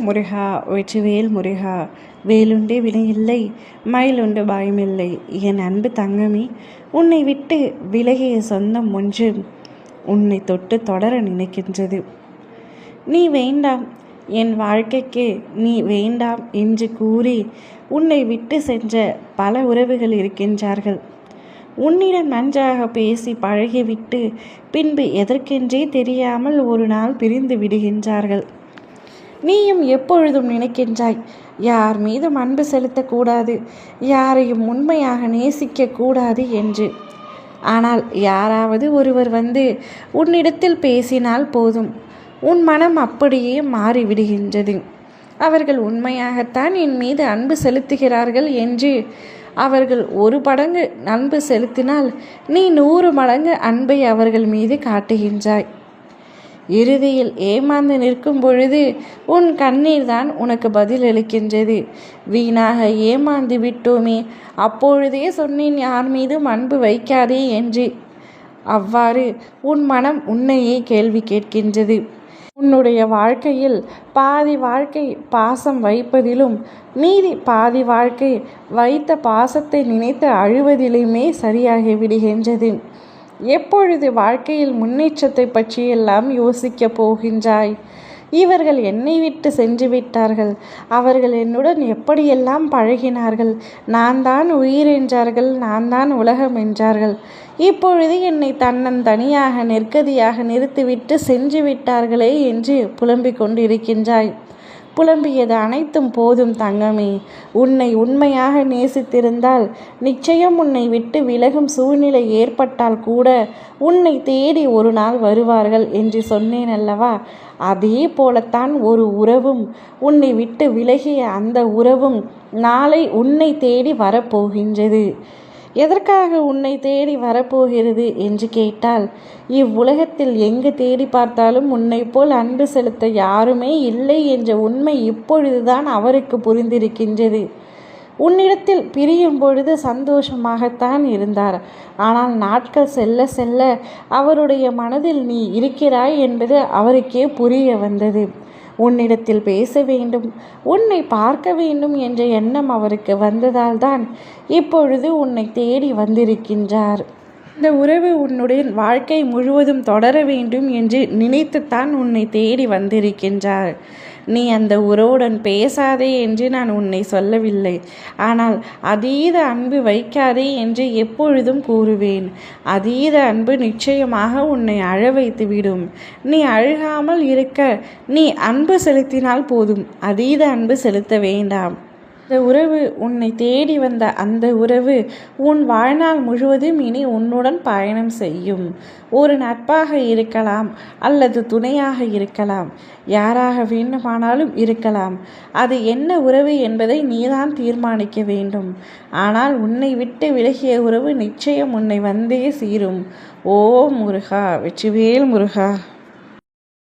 முருகா வெற்றிவேல் முருகா. வேலுண்டு வினையில்லை, மயிலுண்டு பயமில்லை. என் அன்பு தங்கமே, உன்னை விட்டு விலகிய சொந்தம் ஒன்று உன்னை தொட்டு தொடர நினைக்கின்றது. நீ வேண்டாம், என் வாழ்க்கைக்கு நீ வேண்டாம் என்று கூறி உன்னை விட்டு சென்ற பல உறவுகள் இருக்கின்றார்கள். உன்னிடம் நன்றாக பேசி பழகிவிட்டு பின்பு எதற்கென்றே தெரியாமல் ஒரு நாள் பிரிந்து விடுகின்றார்கள். நீயும் எப்பொழுதும் நினைக்கின்றாய், யார் மீதும் அன்பு செலுத்தக்கூடாது, யாரையும் உண்மையாக நேசிக்கக்கூடாது என்று. ஆனால் யாராவது ஒருவர் வந்து உன்னிடத்தில் பேசினால் போதும், உன் மனம் அப்படியே மாறிவிடுகின்றது. அவர்கள் உண்மையாகத்தான் என் மீது அன்பு செலுத்துகிறார்கள் என்று அவர்கள் 1 மடங்கு அன்பு செலுத்தினால் நீ 100 மடங்கு அன்பை அவர்கள் மீது காட்டுகின்றாய். இறுதியில் ஏமாந்து நிற்கும் பொழுது உன் கண்ணீர் தான் உனக்கு பதில் அளிக்கின்றது. வீணாக ஏமாந்து விட்டோமே, அப்பொழுதே சொன்னேன் யார் மீதும் அன்பு வைக்காதே என்று. அவ்வாறு உன் மனம் உன்னையே கேள்வி கேட்கின்றது. உன்னுடைய வாழ்க்கையில் பாதி வாழ்க்கை பாசம் வைப்பதிலும் மீதி பாதி வாழ்க்கை வைத்த பாசத்தை நினைத்து அழுவதிலுமே சரியாகி விடுகின்றது. எப்பொழுது வாழ்க்கையில் முன்னேற்றத்தை பற்றியெல்லாம் யோசிக்கப் போகின்றாய்? இவர்கள் என்னை விட்டு சென்று விட்டார்கள், அவர்கள் என்னுடன் எப்படியெல்லாம் பழகினார்கள், நான் தான் உயிர் என்றார்கள், நான் தான் உலகம் என்றார்கள். இப்பொழுது என்னை தன்னந்தனியாக நெற்கதியாக நிறுத்திவிட்டு சென்று விட்டார்களே என்று புலம்பிக் கொண்டிருக்கின்றாய். புலம்பியது அனைத்தும் போதும் தங்கமே. உன்னை உண்மையாக நேசித்திருந்தால் நிச்சயம் உன்னை விட்டு விலகும் சூழ்நிலை ஏற்பட்டால் கூட உன்னை தேடி ஒரு நாள் வருவார்கள் என்று சொன்னேன் அல்லவா? அதே போலத்தான் ஒரு உறவும், உன்னை விட்டு விலகிய அந்த உறவும் நாளை உன்னை தேடி வரப்போகின்றது. எதற்காக உன்னை தேடி வரப்போகிறது என்று கேட்டால், இவ்வுலகத்தில் எங்கு தேடி பார்த்தாலும் உன்னை போல் அன்பு செலுத்த யாருமே இல்லை என்ற உண்மை இப்பொழுதுதான் அவருக்கு புரிந்திருக்கின்றது. உன்னிடத்தில் பிரியும் பொழுது சந்தோஷமாகத்தான் இருந்தார். ஆனால் நாட்கள் செல்ல செல்ல அவருடைய மனதில் நீ இருக்கிறாய் என்பது அவருக்கே புரிய வந்தது. உன்னிடத்தில் பேச வேண்டும், உன்னை பார்க்க வேண்டும் என்ற எண்ணம் அவருக்கு வந்ததால் தான் இப்பொழுது உன்னை தேடி வந்திருக்கின்றார். இந்த உறவு உன்னுடைய வாழ்க்கை முழுவதும் தொடர வேண்டும் என்று நினைத்துத்தான் உன்னை தேடி வந்திருக்கின்றார். நீ அந்த உறவுடன் பேசாதே என்று நான் உன்னை சொல்லவில்லை. ஆனால் அதீத அன்பு வைக்காதே என்று எப்பொழுதும் கூறுவேன். அதீத அன்பு நிச்சயமாக உன்னை அழ வைத்துவிடும். நீ அழுகாமல் இருக்க நீ அன்பு செலுத்தினால் போதும், அதீத அன்பு செலுத்த வேண்டாம். இந்த உறவு, உன்னை தேடி வந்த அந்த உறவு உன் வாழ்நாள் முழுவதும் இனி உன்னுடன் பயணம் செய்யும். ஒரு நட்பாக இருக்கலாம், அல்லது துணையாக இருக்கலாம், யாராக வேண்டுமானாலும் இருக்கலாம். அது என்ன உறவு என்பதை நீதான் தீர்மானிக்க வேண்டும். ஆனால் உன்னை விட்டு விலகிய உறவு நிச்சயம் உன்னை வந்தே சீரும். ஓ முருகா, வெற்றிவேல் முருகா.